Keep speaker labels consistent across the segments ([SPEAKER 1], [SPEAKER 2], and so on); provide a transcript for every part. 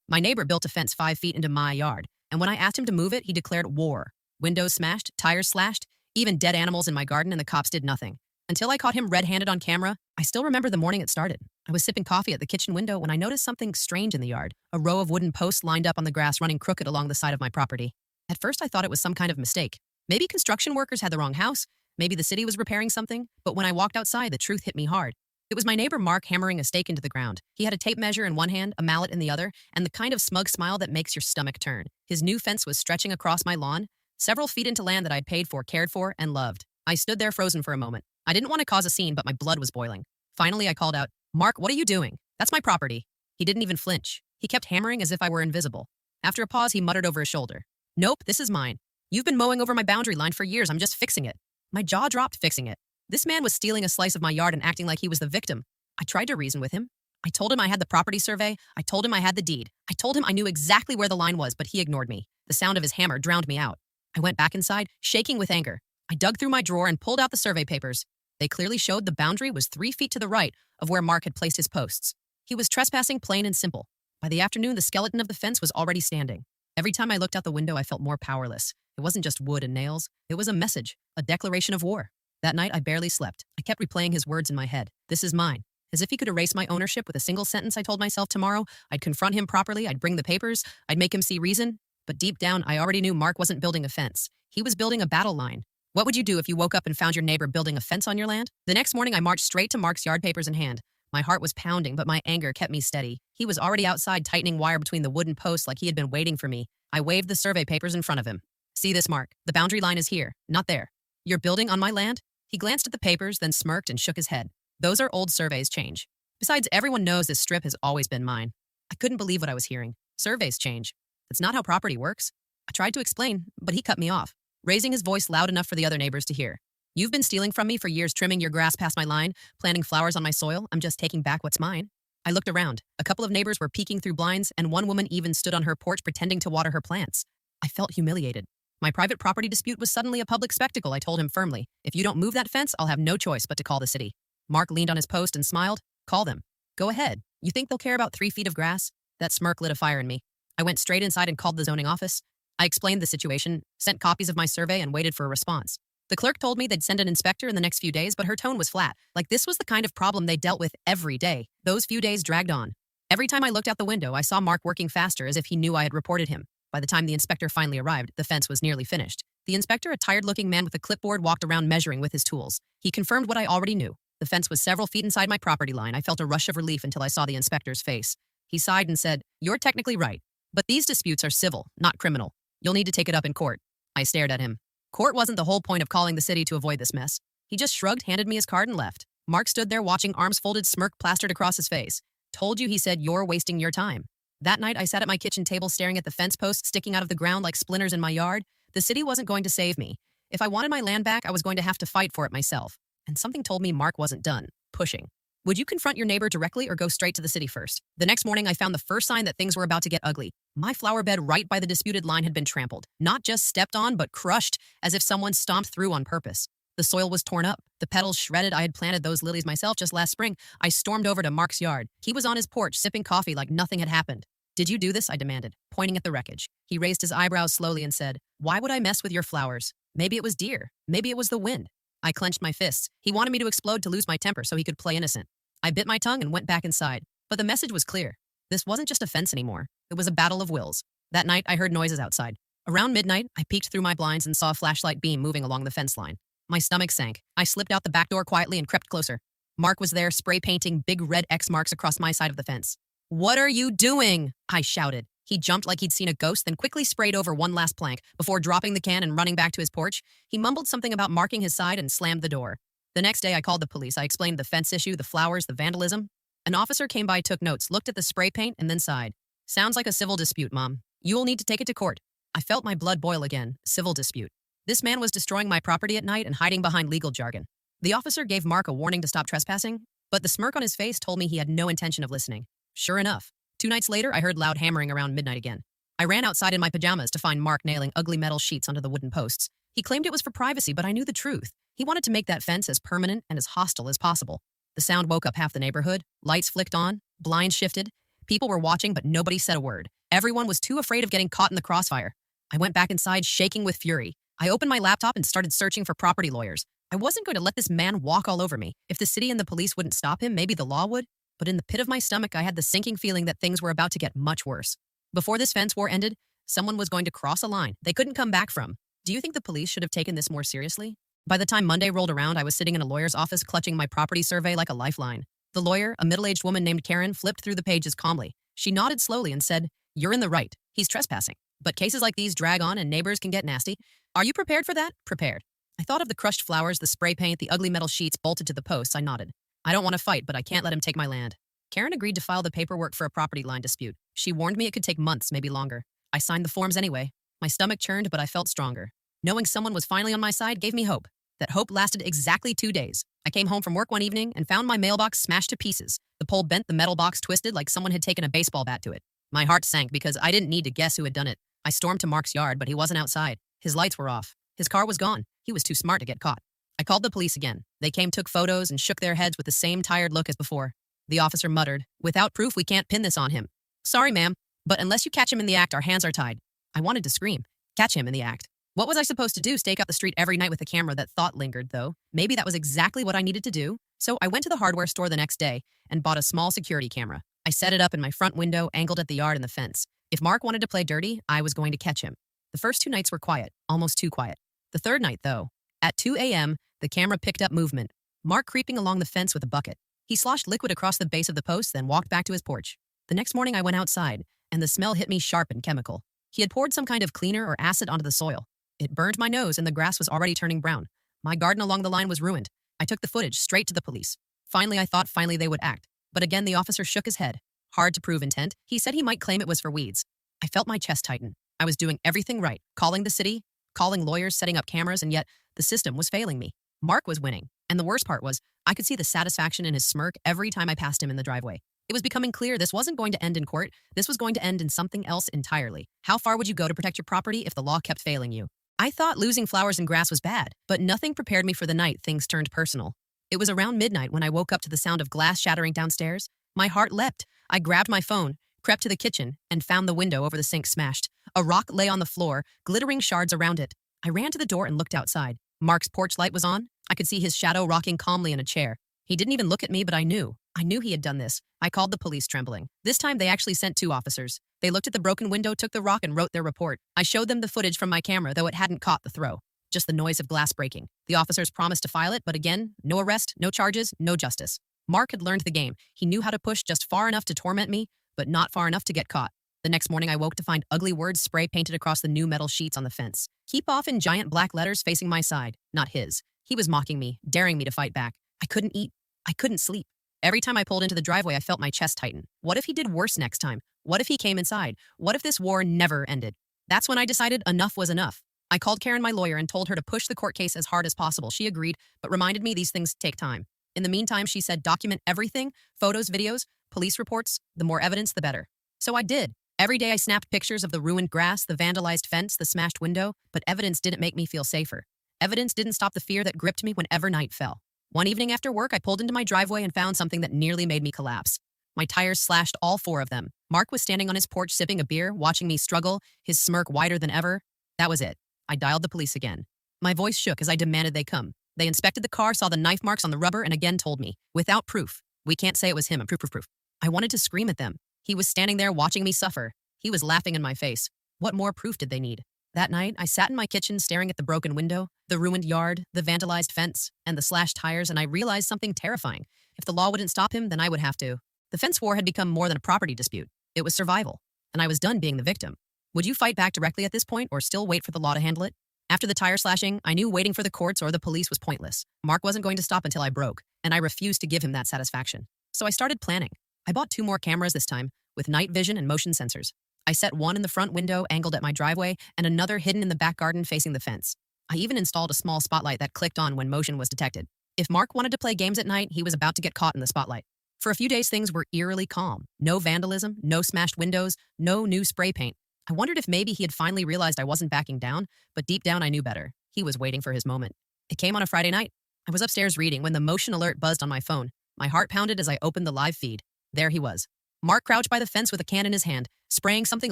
[SPEAKER 1] My neighbor built a fence 5 feet into my yard, and when I asked him to move it, he declared war. Windows smashed, tires slashed, even dead animals in my garden, and the cops did nothing. Until I caught him red-handed on camera, I still remember the morning it started. I was sipping coffee at the kitchen window when I noticed something strange in the yard. A row of wooden posts lined up on the grass running crooked along the side of my property. At first, I thought it was some kind of mistake. Maybe construction workers had the wrong house. Maybe the city was repairing something. But when I walked outside, the truth hit me hard. It was my neighbor Mark hammering a stake into the ground. He had a tape measure in one hand, a mallet in the other, and the kind of smug smile that makes your stomach turn. His new fence was stretching across my lawn, several feet into land that I'd paid for, cared for, and loved. I stood there frozen for a moment. I didn't want to cause a scene, but my blood was boiling. Finally, I called out, "Mark, what are you doing? That's my property." He didn't even flinch. He kept hammering as if I were invisible. After a pause, he muttered over his shoulder, "Nope, this is mine. You've been mowing over my boundary line for years. I'm just fixing it." My jaw dropped, fixing it. This man was stealing a slice of my yard and acting like he was the victim. I tried to reason with him. I told him I had the property survey. I told him I had the deed. I told him I knew exactly where the line was, but he ignored me. The sound of his hammer drowned me out. I went back inside, shaking with anger. I dug through my drawer and pulled out the survey papers. They clearly showed the boundary was 3 feet to the right of where Mark had placed his posts. He was trespassing, plain and simple. By the afternoon, the skeleton of the fence was already standing. Every time I looked out the window, I felt more powerless. It wasn't just wood and nails. It was a message, a declaration of war. That night, I barely slept. I kept replaying his words in my head. "This is mine." As if he could erase my ownership with a single sentence, I told myself tomorrow I'd confront him properly, I'd bring the papers, I'd make him see reason. But deep down, I already knew Mark wasn't building a fence. He was building a battle line. What would you do if you woke up and found your neighbor building a fence on your land? The next morning, I marched straight to Mark's yard, papers in hand. My heart was pounding, but my anger kept me steady. He was already outside tightening wire between the wooden posts like he had been waiting for me. I waved the survey papers in front of him. "See this, Mark? The boundary line is here, not there. You're building on my land?" He glanced at the papers, then smirked and shook his head. "Those are old surveys, change. Besides, everyone knows this strip has always been mine." I couldn't believe what I was hearing. Surveys change. That's not how property works. I tried to explain, but he cut me off, raising his voice loud enough for the other neighbors to hear. "You've been stealing from me for years, trimming your grass past my line, planting flowers on my soil. I'm just taking back what's mine." I looked around. A couple of neighbors were peeking through blinds, and one woman even stood on her porch pretending to water her plants. I felt humiliated. My private property dispute was suddenly a public spectacle. I told him firmly, "If you don't move that fence, I'll have no choice but to call the city." Mark leaned on his post and smiled. "Call them. Go ahead. You think they'll care about 3 feet of grass?" That smirk lit a fire in me. I went straight inside and called the zoning office. I explained the situation, sent copies of my survey, and waited for a response. The clerk told me they'd send an inspector in the next few days, but her tone was flat, like this was the kind of problem they dealt with every day. Those few days dragged on. Every time I looked out the window, I saw Mark working faster, as if he knew I had reported him. By the time the inspector finally arrived, the fence was nearly finished. The inspector, a tired-looking man with a clipboard, walked around measuring with his tools. He confirmed what I already knew. The fence was several feet inside my property line. I felt a rush of relief until I saw the inspector's face. He sighed and said, "You're technically right, but these disputes are civil, not criminal. You'll need to take it up in court." I stared at him. Court wasn't the whole point of calling the city to avoid this mess. He just shrugged, handed me his card, and left. Mark stood there watching, arms folded, smirk plastered across his face. "Told you," he said, "you're wasting your time." That night, I sat at my kitchen table staring at the fence posts sticking out of the ground like splinters in my yard. The city wasn't going to save me. If I wanted my land back, I was going to have to fight for it myself. And something told me Mark wasn't done pushing. Would you confront your neighbor directly or go straight to the city first? The next morning, I found the first sign that things were about to get ugly. My flower bed right by the disputed line had been trampled. Not just stepped on, but crushed, as if someone stomped through on purpose. The soil was torn up, the petals shredded. I had planted those lilies myself just last spring. I stormed over to Mark's yard. He was on his porch, sipping coffee like nothing had happened. "Did you do this?" I demanded, pointing at the wreckage. He raised his eyebrows slowly and said, "Why would I mess with your flowers? Maybe it was deer. Maybe it was the wind." I clenched my fists. He wanted me to explode, to lose my temper so he could play innocent. I bit my tongue and went back inside. But the message was clear. This wasn't just a fence anymore. It was a battle of wills. That night, I heard noises outside. Around midnight, I peeked through my blinds and saw a flashlight beam moving along the fence line. My stomach sank. I slipped out the back door quietly and crept closer. Mark was there, spray painting big red X marks across my side of the fence. "What are you doing?" I shouted. He jumped like he'd seen a ghost, then quickly sprayed over one last plank before dropping the can and running back to his porch. He mumbled something about marking his side and slammed the door. The next day, I called the police. I explained the fence issue, the flowers, the vandalism. An officer came by, took notes, looked at the spray paint, and then sighed. "Sounds like a civil dispute, Mom. You'll need to take it to court." I felt my blood boil again. Civil dispute. This man was destroying my property at night and hiding behind legal jargon. The officer gave Mark a warning to stop trespassing, but the smirk on his face told me he had no intention of listening. Sure enough, 2 nights later, I heard loud hammering around midnight again. I ran outside in my pajamas to find Mark nailing ugly metal sheets onto the wooden posts. He claimed it was for privacy, but I knew the truth. He wanted to make that fence as permanent and as hostile as possible. The sound woke up half the neighborhood. Lights flicked on, blinds shifted. People were watching, but nobody said a word. Everyone was too afraid of getting caught in the crossfire. I went back inside, shaking with fury. I opened my laptop and started searching for property lawyers. I wasn't going to let this man walk all over me. If the city and the police wouldn't stop him, maybe the law would. But in the pit of my stomach, I had the sinking feeling that things were about to get much worse. Before this fence war ended, someone was going to cross a line they couldn't come back from. Do you think the police should have taken this more seriously? By the time Monday rolled around, I was sitting in a lawyer's office clutching my property survey like a lifeline. The lawyer, a middle-aged woman named Karen, flipped through the pages calmly. She nodded slowly and said, "You're in the right. He's trespassing. But cases like these drag on and neighbors can get nasty. Are you prepared for that?" Prepared. I thought of the crushed flowers, the spray paint, the ugly metal sheets bolted to the posts. I nodded. I don't want to fight, but I can't let him take my land. Karen agreed to file the paperwork for a property line dispute. She warned me it could take months, maybe longer. I signed the forms anyway. My stomach churned, but I felt stronger. Knowing someone was finally on my side gave me hope. That hope lasted exactly 2 days. I came home from work one evening and found my mailbox smashed to pieces. The pole bent, the metal box twisted like someone had taken a baseball bat to it. My heart sank because I didn't need to guess who had done it. I stormed to Mark's yard, but he wasn't outside. His lights were off. His car was gone. He was too smart to get caught. I called the police again. They came, took photos, and shook their heads with the same tired look as before. The officer muttered, "Without proof, we can't pin this on him." "Sorry, ma'am, but unless you catch him in the act, our hands are tied." I wanted to scream. Catch him in the act. What was I supposed to do? Stake out the street every night with a camera? That thought lingered, though. Maybe that was exactly what I needed to do. So I went to the hardware store the next day and bought a small security camera. I set it up in my front window, angled at the yard and the fence. If Mark wanted to play dirty, I was going to catch him. The first 2 nights were quiet, almost too quiet. The third night, though, at 2 a.m., the camera picked up movement. Mark creeping along the fence with a bucket. He sloshed liquid across the base of the post, then walked back to his porch. The next morning I went outside, and the smell hit me sharp and chemical. He had poured some kind of cleaner or acid onto the soil. It burned my nose, and the grass was already turning brown. My garden along the line was ruined. I took the footage straight to the police. Finally they would act. But again, the officer shook his head. Hard to prove intent. He said he might claim it was for weeds. I felt my chest tighten. I was doing everything right. Calling the city, calling lawyers, setting up cameras, and yet the system was failing me. Mark was winning. And the worst part was, I could see the satisfaction in his smirk every time I passed him in the driveway. It was becoming clear this wasn't going to end in court. This was going to end in something else entirely. How far would you go to protect your property if the law kept failing you? I thought losing flowers and grass was bad, but nothing prepared me for the night things turned personal. It was around midnight when I woke up to the sound of glass shattering downstairs. My heart leapt. I grabbed my phone, crept to the kitchen, and found the window over the sink smashed. A rock lay on the floor, glittering shards around it. I ran to the door and looked outside. Mark's porch light was on. I could see his shadow rocking calmly in a chair. He didn't even look at me, but I knew he had done this. I called the police, trembling. This time they actually sent 2 officers. They looked at the broken window, took the rock, and wrote their report. I showed them the footage from my camera, though it hadn't caught the throw. Just the noise of glass breaking. The officers promised to file it, but again, no arrest, no charges, no justice. Mark had learned the game. He knew how to push just far enough to torment me, but not far enough to get caught. The next morning I woke to find ugly words spray painted across the new metal sheets on the fence. "Keep off" in giant black letters facing my side, not his. He was mocking me, daring me to fight back. I couldn't eat. I couldn't sleep. Every time I pulled into the driveway, I felt my chest tighten. What if he did worse next time? What if he came inside? What if this war never ended? That's when I decided enough was enough. I called Karen, my lawyer, and told her to push the court case as hard as possible. She agreed, but reminded me these things take time. In the meantime, she said document everything, photos, videos, police reports, the more evidence, the better. So I did. Every day I snapped pictures of the ruined grass, the vandalized fence, the smashed window, but evidence didn't make me feel safer. Evidence didn't stop the fear that gripped me whenever night fell. One evening after work, I pulled into my driveway and found something that nearly made me collapse. My tires slashed, all 4 of them. Mark was standing on his porch sipping a beer, watching me struggle, his smirk wider than ever. That was it. I dialed the police again. My voice shook as I demanded they come. They inspected the car, saw the knife marks on the rubber, and again told me, "Without proof, we can't say it was him. Proof. I wanted to scream at them. He was standing there watching me suffer. He was laughing in my face. What more proof did they need? That night, I sat in my kitchen staring at the broken window, the ruined yard, the vandalized fence, and the slashed tires, and I realized something terrifying. If the law wouldn't stop him, then I would have to. The fence war had become more than a property dispute. It was survival, and I was done being the victim. Would you fight back directly at this point, or still wait for the law to handle it? After the tire slashing, I knew waiting for the courts or the police was pointless. Mark wasn't going to stop until I broke, and I refused to give him that satisfaction. So I started planning. I bought 2 more cameras this time, with night vision and motion sensors. I set one in the front window angled at my driveway and another hidden in the back garden facing the fence. I even installed a small spotlight that clicked on when motion was detected. If Mark wanted to play games at night, he was about to get caught in the spotlight. For a few days, things were eerily calm. No vandalism, no smashed windows, no new spray paint. I wondered if maybe he had finally realized I wasn't backing down, but deep down I knew better. He was waiting for his moment. It came on a Friday night. I was upstairs reading when the motion alert buzzed on my phone. My heart pounded as I opened the live feed. There he was. Mark crouched by the fence with a can in his hand, spraying something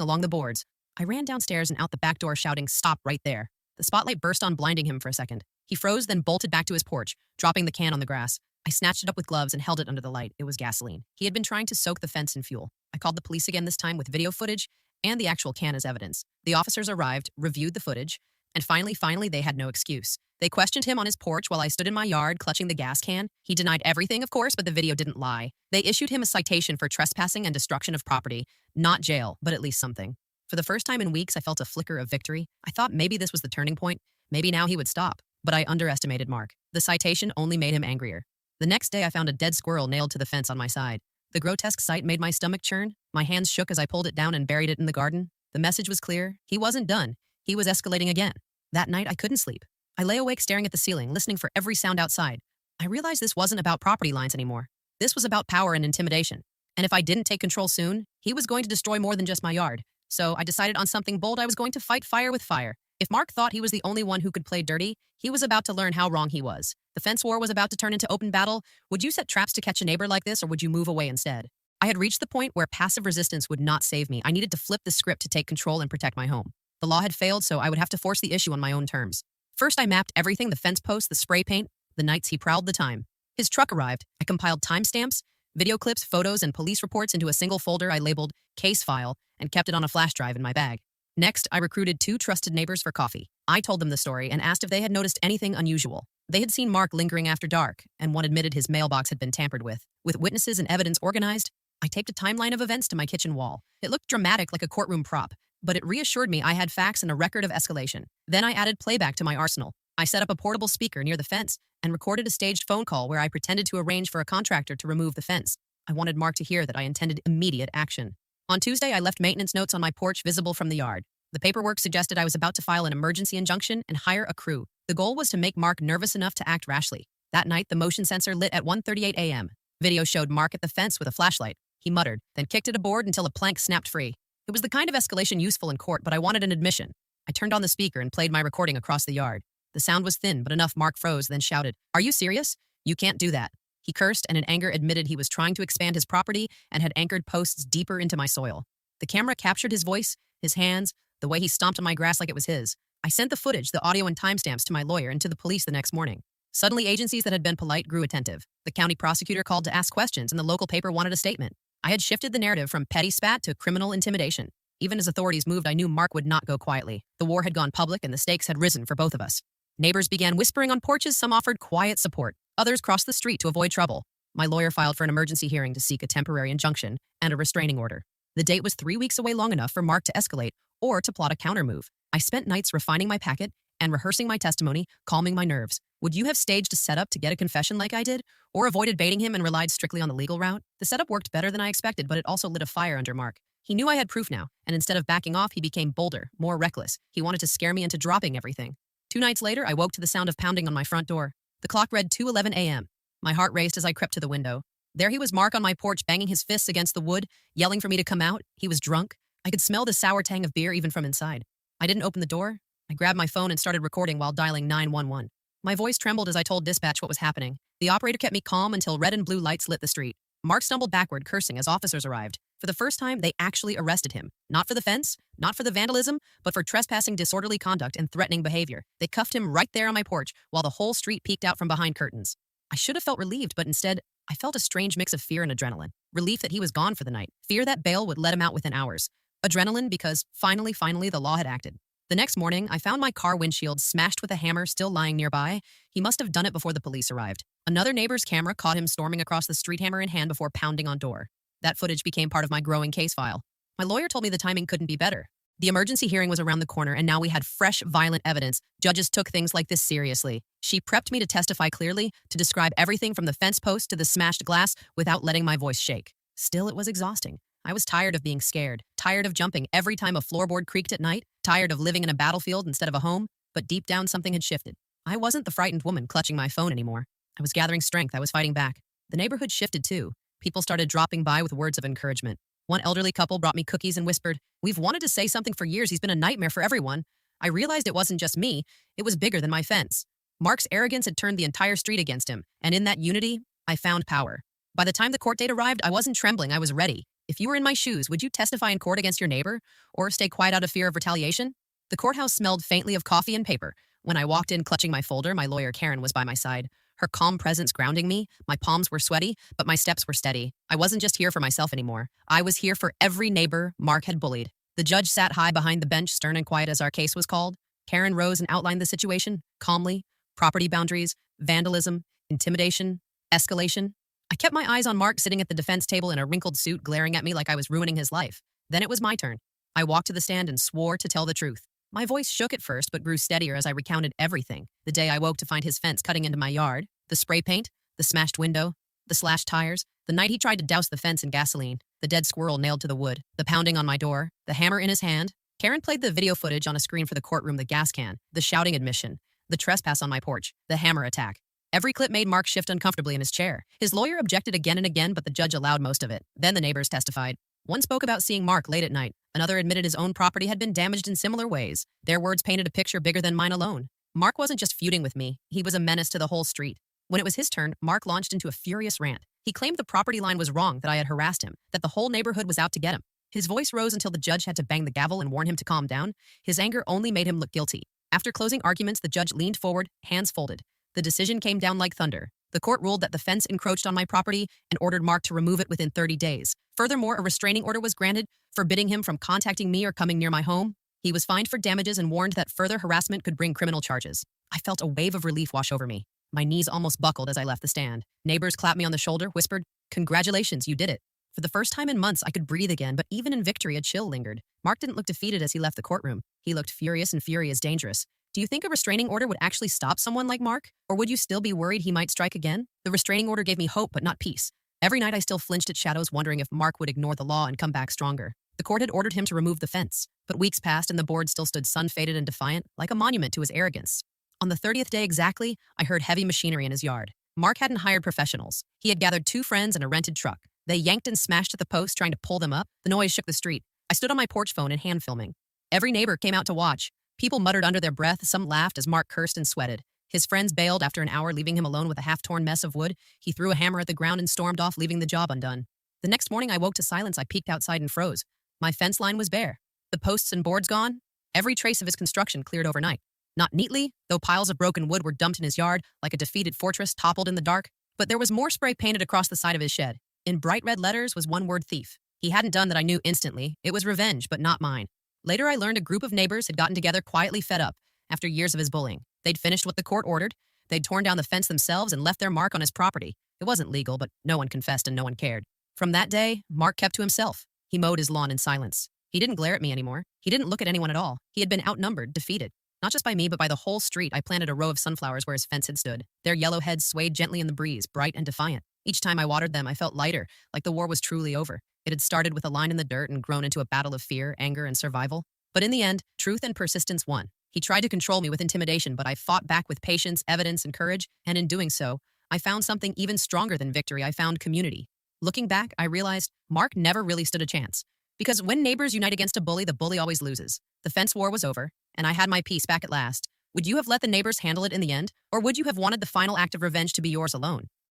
[SPEAKER 1] along the boards. I ran downstairs and out the back door shouting, "Stop right there." The spotlight burst on, blinding him for a second. He froze, then bolted back to his porch, dropping the can on the grass. I snatched it up with gloves and held it under the light. It was gasoline. He had been trying to soak the fence in fuel. I called the police again, this time with video footage and the actual can as evidence. The officers arrived, reviewed the footage, and finally, they had no excuse. They questioned him on his porch while I stood in my yard clutching the gas can. He denied everything, of course, but the video didn't lie. They issued him a citation for trespassing and destruction of property. Not jail, but at least something. For the first time in weeks, I felt a flicker of victory. I thought maybe this was the turning point. Maybe now he would stop. But I underestimated Mark. The citation only made him angrier. The next day, I found a dead squirrel nailed to the fence on my side. The grotesque sight made my stomach churn. My hands shook as I pulled it down and buried it in the garden. The message was clear. He wasn't done. He was escalating again. That night, I couldn't sleep. I lay awake staring at the ceiling, listening for every sound outside. I realized this wasn't about property lines anymore. This was about power and intimidation. And if I didn't take control soon, he was going to destroy more than just my yard. So I decided on something bold. I was going to fight fire with fire. If Mark thought he was the only one who could play dirty, he was about to learn how wrong he was. The fence war was about to turn into open battle. Would you set traps to catch a neighbor like this, or would you move away instead? I had reached the point where passive resistance would not save me. I needed to flip the script to take control and protect my home. The law had failed, so I would have to force the issue on my own terms. First, I mapped everything: the fence posts, the spray paint, the nights he prowled the time. His truck arrived. I compiled timestamps, video clips, photos, and police reports into a single folder I labeled Case File and kept it on a flash drive in my bag. Next, I recruited 2 trusted neighbors for coffee. I told them the story and asked if they had noticed anything unusual. They had seen Mark lingering after dark, and one admitted his mailbox had been tampered with. With witnesses and evidence organized, I taped a timeline of events to my kitchen wall. It looked dramatic, like a courtroom prop, but it reassured me I had facts and a record of escalation. Then I added playback to my arsenal. I set up a portable speaker near the fence and recorded a staged phone call where I pretended to arrange for a contractor to remove the fence. I wanted Mark to hear that I intended immediate action. On Tuesday, I left maintenance notes on my porch visible from the yard. The paperwork suggested I was about to file an emergency injunction and hire a crew. The goal was to make Mark nervous enough to act rashly. That night, the motion sensor lit at 1:38 a.m. Video showed Mark at the fence with a flashlight. He muttered, then kicked at a board until a plank snapped free. It was the kind of escalation useful in court, but I wanted an admission. I turned on the speaker and played my recording across the yard. The sound was thin, but enough. Mark froze, then shouted, "Are you serious? You can't do that." He cursed and in anger admitted he was trying to expand his property and had anchored posts deeper into my soil. The camera captured his voice, his hands, the way he stomped on my grass like it was his. I sent the footage, the audio and timestamps to my lawyer and to the police the next morning. Suddenly, agencies that had been polite grew attentive. The county prosecutor called to ask questions, and the local paper wanted a statement. I had shifted the narrative from petty spat to criminal intimidation. Even as authorities moved, I knew Mark would not go quietly. The war had gone public, and the stakes had risen for both of us. Neighbors began whispering on porches. Some offered quiet support. Others crossed the street to avoid trouble. My lawyer filed for an emergency hearing to seek a temporary injunction and a restraining order. The date was 3 weeks away, long enough for Mark to escalate or to plot a countermove. I spent nights refining my packet and rehearsing my testimony, calming my nerves. Would you have staged a setup to get a confession like I did, or avoided baiting him and relied strictly on the legal route? The setup worked better than I expected, but it also lit a fire under Mark. He knew I had proof now, and instead of backing off, he became bolder, more reckless. He wanted to scare me into dropping everything. 2 nights later, I woke to the sound of pounding on my front door. The clock read 2:11 a.m. My heart raced as I crept to the window. There he was, Mark, on my porch, banging his fists against the wood, yelling for me to come out. He was drunk. I could smell the sour tang of beer even from inside. I didn't open the door. I grabbed my phone and started recording while dialing 911. My voice trembled as I told dispatch what was happening. The operator kept me calm until red and blue lights lit the street. Mark stumbled backward, cursing, as officers arrived. For the first time, they actually arrested him. Not for the fence, not for the vandalism, but for trespassing, disorderly conduct, and threatening behavior. They cuffed him right there on my porch while the whole street peeked out from behind curtains. I should have felt relieved, but instead, I felt a strange mix of fear and adrenaline. Relief that he was gone for the night. Fear that bail would let him out within hours. Adrenaline because, finally, the law had acted. The next morning, I found my car windshield smashed with a hammer still lying nearby. He must have done it before the police arrived. Another neighbor's camera caught him storming across the street, hammer in hand, before pounding on door. That footage became part of my growing case file. My lawyer told me the timing couldn't be better. The emergency hearing was around the corner, and now we had fresh, violent evidence. Judges took things like this seriously. She prepped me to testify clearly, to describe everything from the fence post to the smashed glass without letting my voice shake. Still, it was exhausting. I was tired of being scared, tired of jumping every time a floorboard creaked at night, tired of living in a battlefield instead of a home, but deep down something had shifted. I wasn't the frightened woman clutching my phone anymore. I was gathering strength. I was fighting back. The neighborhood shifted too. People started dropping by with words of encouragement. One elderly couple brought me cookies and whispered, "We've wanted to say something for years. He's been a nightmare for everyone." I realized it wasn't just me. It was bigger than my fence. Mark's arrogance had turned the entire street against him, and in that unity, I found power. By the time the court date arrived, I wasn't trembling. I was ready. If you were in my shoes, would you testify in court against your neighbor or stay quiet out of fear of retaliation? The courthouse smelled faintly of coffee and paper. When I walked in clutching my folder, my lawyer Karen was by my side. Her calm presence grounding me. My palms were sweaty, but my steps were steady. I wasn't just here for myself anymore. I was here for every neighbor Mark had bullied. The judge sat high behind the bench, stern and quiet as our case was called. Karen rose and outlined the situation, calmly. Property boundaries, vandalism, intimidation, escalation. I kept my eyes on Mark sitting at the defense table in a wrinkled suit, glaring at me like I was ruining his life. Then it was my turn. I walked to the stand and swore to tell the truth. My voice shook at first, but grew steadier as I recounted everything. The day I woke to find his fence cutting into my yard, the spray paint, the smashed window, the slashed tires, the night he tried to douse the fence in gasoline, the dead squirrel nailed to the wood, the pounding on my door, the hammer in his hand. Karen played the video footage on a screen for the courtroom, the gas can, the shouting admission, the trespass on my porch, the hammer attack. Every clip made Mark shift uncomfortably in his chair. His lawyer objected again and again, but the judge allowed most of it. Then the neighbors testified. One spoke about seeing Mark late at night. Another admitted his own property had been damaged in similar ways. Their words painted a picture bigger than mine alone. Mark wasn't just feuding with me. He was a menace to the whole street. When it was his turn, Mark launched into a furious rant. He claimed the property line was wrong, that I had harassed him, that the whole neighborhood was out to get him. His voice rose until the judge had to bang the gavel and warn him to calm down. His anger only made him look guilty. After closing arguments, the judge leaned forward, hands folded. The decision came down like thunder. The court ruled that the fence encroached on my property and ordered Mark to remove it within 30 days. Furthermore, a restraining order was granted, forbidding him from contacting me or coming near my home. He was fined for damages and warned that further harassment could bring criminal charges. I felt a wave of relief wash over me. My knees almost buckled as I left the stand. Neighbors clapped me on the shoulder, whispered, "Congratulations, you did it." For the first time in months, I could breathe again, but even in victory, a chill lingered. Mark didn't look defeated as he left the courtroom. He looked furious, and fury is dangerous. Do you think a restraining order would actually stop someone like Mark? Or would you still be worried he might strike again? The restraining order gave me hope, but not peace. Every night I still flinched at shadows, wondering if Mark would ignore the law and come back stronger. The court had ordered him to remove the fence, but weeks passed and the board still stood sun-faded and defiant, like a monument to his arrogance. On the 30th day exactly, I heard heavy machinery in his yard. Mark hadn't hired professionals. He had gathered 2 friends and a rented truck. They yanked and smashed at the post, trying to pull them up. The noise shook the street. I stood on my porch phone and hand filming. Every neighbor came out to watch. People muttered under their breath, some laughed as Mark cursed and sweated. His friends bailed after an hour, leaving him alone with a half-torn mess of wood. He threw a hammer at the ground and stormed off, leaving the job undone. The next morning I woke to silence. I peeked outside and froze. My fence line was bare. The posts and boards gone. Every trace of his construction cleared overnight. Not neatly, though piles of broken wood were dumped in his yard, like a defeated fortress toppled in the dark. But there was more spray painted across the side of his shed. In bright red letters was one word: thief. He hadn't done that I knew instantly. It was revenge, but not mine. Later I learned a group of neighbors had gotten together, quietly fed up after years of his bullying. They'd finished what the court ordered. They'd torn down the fence themselves and left their mark on his property. It wasn't legal, but no one confessed and no one cared. From that day, Mark kept to himself. He mowed his lawn in silence. He didn't glare at me anymore. He didn't look at anyone at all. He had been outnumbered, defeated. Not just by me, but by the whole street. I planted a row of sunflowers where his fence had stood. Their yellow heads swayed gently in the breeze, bright and defiant. Each time I watered them, I felt lighter, like the war was truly over. It had started with a line in the dirt and grown into a battle of fear, anger, and survival. But in the end, truth and persistence won. He tried to control me with intimidation, but I fought back with patience, evidence, and courage, and in doing so, I found something even stronger than victory. I found community. Looking back, I realized Mark never really stood a chance. Because when neighbors unite against a bully, the bully always loses. The fence war was over, and I had my peace back at last. Would you have let the neighbors handle it in the end, or would you have wanted the final act of revenge to be yours alone?